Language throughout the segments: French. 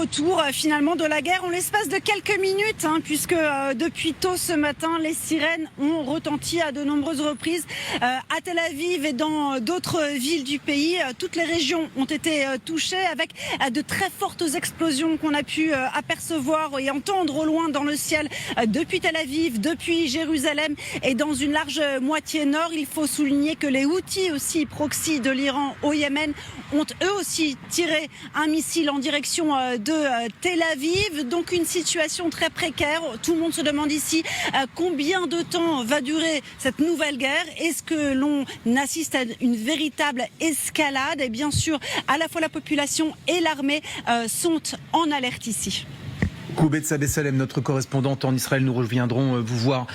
retour finalement de la guerre en l'espace de quelques minutes, puisque depuis tôt ce matin, les sirènes ont retenti à de nombreuses reprises à Tel Aviv et dans d'autres villes du pays. Toutes les régions ont été touchées avec de très fortes explosions qu'on a pu apercevoir et entendre au loin dans le ciel depuis Tel Aviv, depuis Jérusalem et dans une large moitié nord. Il faut souligner que les Houthis, aussi proxy de l'Iran au Yémen, ont eux aussi tiré un missile en direction de Tel Aviv. Donc une situation très précaire. Tout le monde se demande ici combien de temps va durer cette nouvelle guerre. Est-ce que l'on assiste à une véritable escalade? Et bien sûr, à la fois la population et l'armée sont en alerte ici. Koubetsa Bessalem, notre correspondante en Israël, nous reviendrons vous voir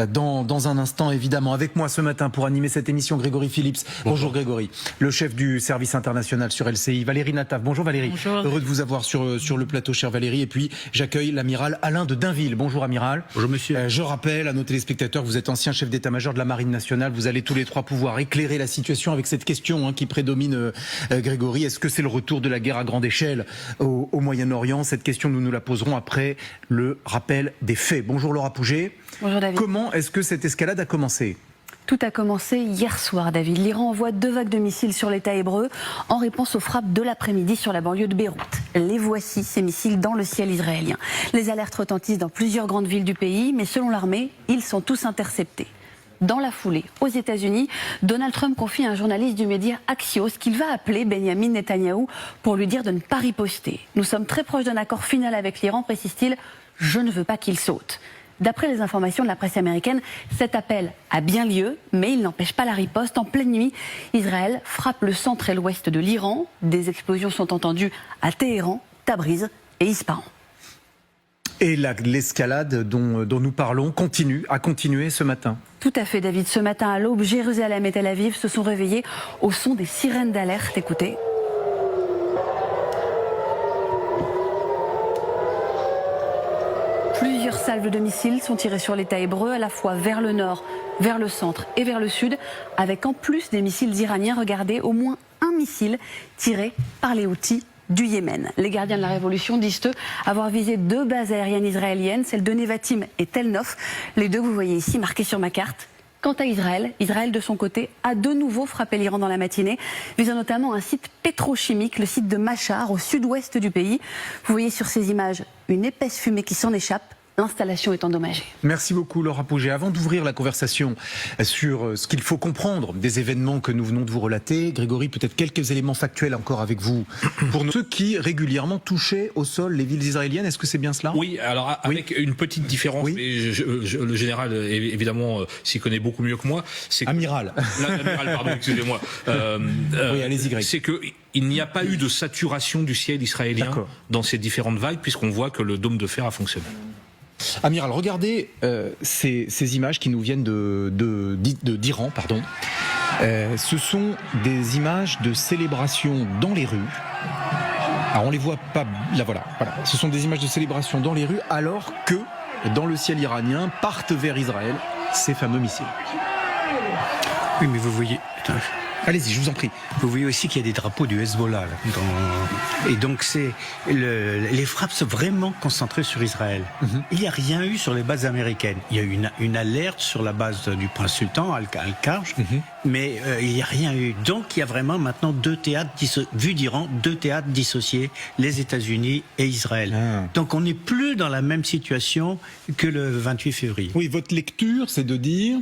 dans un instant, évidemment. Avec moi ce matin pour animer cette émission, Grégory Phillips. Bonjour Grégory, le chef du service international sur LCI. Valérie Nataf, bonjour Valérie. Bonjour. Heureux de vous avoir sur le plateau, chère Valérie. Et puis j'accueille l'amiral Alain de Dainville. Bonjour amiral. Bonjour monsieur. Je rappelle à nos téléspectateurs que vous êtes ancien chef d'état-major de la Marine nationale. Vous allez tous les trois pouvoir éclairer la situation avec cette question qui prédomine, Grégory. Est-ce que c'est le retour de la guerre à grande échelle au Moyen-Orient? Cette question, nous la poserons après le rappel des faits. Bonjour Laura Pouget. Bonjour David. Comment est-ce que cette escalade a commencé? Tout a commencé hier soir, David. L'Iran envoie 2 vagues de missiles sur l'État hébreu en réponse aux frappes de l'après-midi sur la banlieue de Beyrouth. Les voici, ces missiles, dans le ciel israélien. Les alertes retentissent dans plusieurs grandes villes du pays, mais selon l'armée, ils sont tous interceptés. Dans la foulée, aux États-Unis, Donald Trump confie à un journaliste du média Axios qu'il va appeler Benyamin Netanyahou pour lui dire de ne pas riposter. Nous sommes très proches d'un accord final avec l'Iran, précise-t-il. Je ne veux pas qu'il saute. D'après les informations de la presse américaine, cet appel a bien lieu, mais il n'empêche pas la riposte. En pleine nuit, Israël frappe le centre et l'ouest de l'Iran. Des explosions sont entendues à Téhéran, Tabriz et Ispahan. Et l'escalade dont nous parlons a continué ce matin. Tout à fait, David. Ce matin à l'aube, Jérusalem et Tel Aviv se sont réveillés au son des sirènes d'alerte. Écoutez. Plusieurs salves de missiles sont tirées sur l'État hébreu, à la fois vers le nord, vers le centre et vers le sud, avec en plus des missiles iraniens. Regardez, au moins un missile tiré par les Houthis du Yémen. Les gardiens de la révolution disent eux avoir visé 2 bases aériennes israéliennes, celles de Nevatim et Tel Nof, les 2 que vous voyez ici marquées sur ma carte. Quant à Israël de son côté a de nouveau frappé l'Iran dans la matinée, visant notamment un site pétrochimique, le site de Machar, au sud-ouest du pays. Vous voyez sur ces images une épaisse fumée qui s'en échappe. L'installation est endommagée. Merci beaucoup Laura Pouget. Avant d'ouvrir la conversation sur ce qu'il faut comprendre des événements que nous venons de vous relater, Grégory, peut-être quelques éléments factuels encore avec vous pour ceux qui régulièrement touchaient au sol les villes israéliennes. Est-ce que c'est bien cela? Oui, alors avec une petite différence, mais le général évidemment s'y connaît beaucoup mieux que moi. Amiral. L'amiral, pardon, excusez-moi. Oui, allez-y Greg. C'est que il n'y a pas eu de saturation du ciel israélien dans ces différentes vagues, puisqu'on voit que le dôme de fer a fonctionné. Amiral, regardez ces images qui nous viennent d'Iran, pardon. Ce sont des images de célébration dans les rues. Alors on les voit pas, là voilà. Ce sont des images de célébration dans les rues, alors que dans le ciel iranien partent vers Israël ces fameux missiles. Oui, mais vous voyez... Allez-y, je vous en prie. Vous voyez aussi qu'il y a des drapeaux du Hezbollah. Et donc, les frappes sont vraiment concentrées sur Israël. Il n'y a rien eu sur les bases américaines. Il y a eu une alerte sur la base du prince sultan, Al-Karj, mais il n'y a rien eu. Donc, il y a vraiment maintenant 2 théâtres, vu d'Iran, 2 théâtres dissociés, les États-Unis et Israël. Donc, on n'est plus dans la même situation que le 28 février. Oui, votre lecture, c'est de dire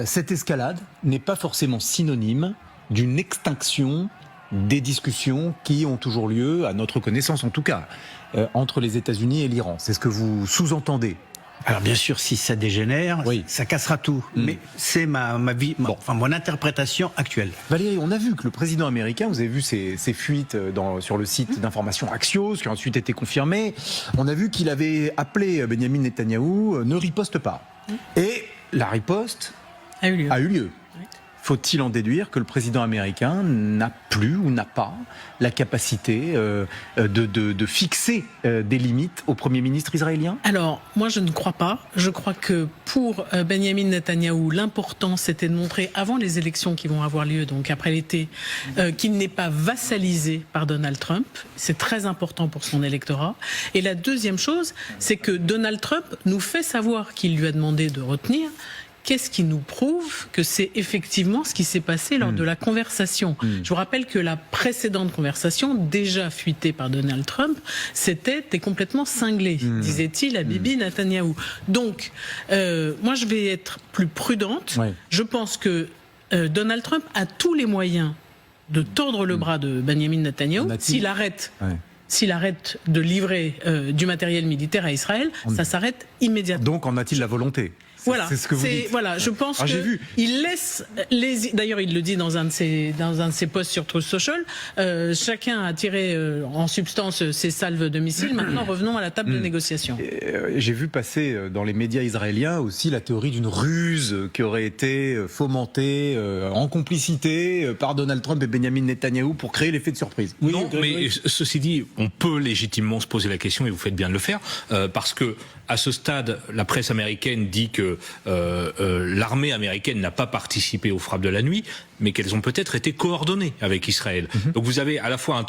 cette escalade n'est pas forcément synonyme d'une extinction des discussions qui ont toujours lieu, à notre connaissance en tout cas, entre les États-Unis et l'Iran. C'est ce que vous sous-entendez? Alors bien sûr, si ça dégénère, ça cassera tout. Mais c'est mon interprétation actuelle. Valérie, on a vu que le président américain, vous avez vu ces fuites sur le site d'information Axios, qui ont ensuite été confirmées. On a vu qu'il avait appelé Benyamin Netanyahou ne riposte pas. Et la riposte a eu lieu. faut-il en déduire que le président américain n'a plus ou n'a pas la capacité de fixer des limites au Premier ministre israélien? Alors, moi je ne crois pas. Je crois que pour Benjamin Netanyahou, l'important c'était de montrer avant les élections qui vont avoir lieu, donc après l'été, qu'il n'est pas vassalisé par Donald Trump. C'est très important pour son électorat. Et la deuxième chose, c'est que Donald Trump nous fait savoir qu'il lui a demandé de retenir. Qu'est-ce qui nous prouve que c'est effectivement ce qui s'est passé lors de la conversation? Je vous rappelle que la précédente conversation, déjà fuitée par Donald Trump, c'était « t'es complètement cinglé », disait-il à Bibi Netanyahou. Donc, moi je vais être plus prudente. Ouais. Je pense que Donald Trump a tous les moyens de tordre le bras de Benjamin Netanyahou s'il arrête. Ouais. S'il arrête de livrer du matériel militaire à Israël, ça s'arrête immédiatement. Donc en a-t-il la volonté? Voilà, c'est ce que vous dites. Voilà, je pense qu'il laisse les. D'ailleurs, il le dit dans un de ses posts sur Truth Social. Chacun a tiré en substance ses salves de missiles. Maintenant, revenons à la table de négociation. J'ai vu passer dans les médias israéliens aussi la théorie d'une ruse qui aurait été fomentée en complicité par Donald Trump et Benjamin Netanyahou pour créer l'effet de surprise. Oui, non, mais ceci dit, on peut légitimement se poser la question, et vous faites bien de le faire, parce que à ce stade, la presse américaine dit que l'armée américaine n'a pas participé aux frappes de la nuit, mais qu'elles ont peut-être été coordonnées avec Israël. Donc vous avez à la fois un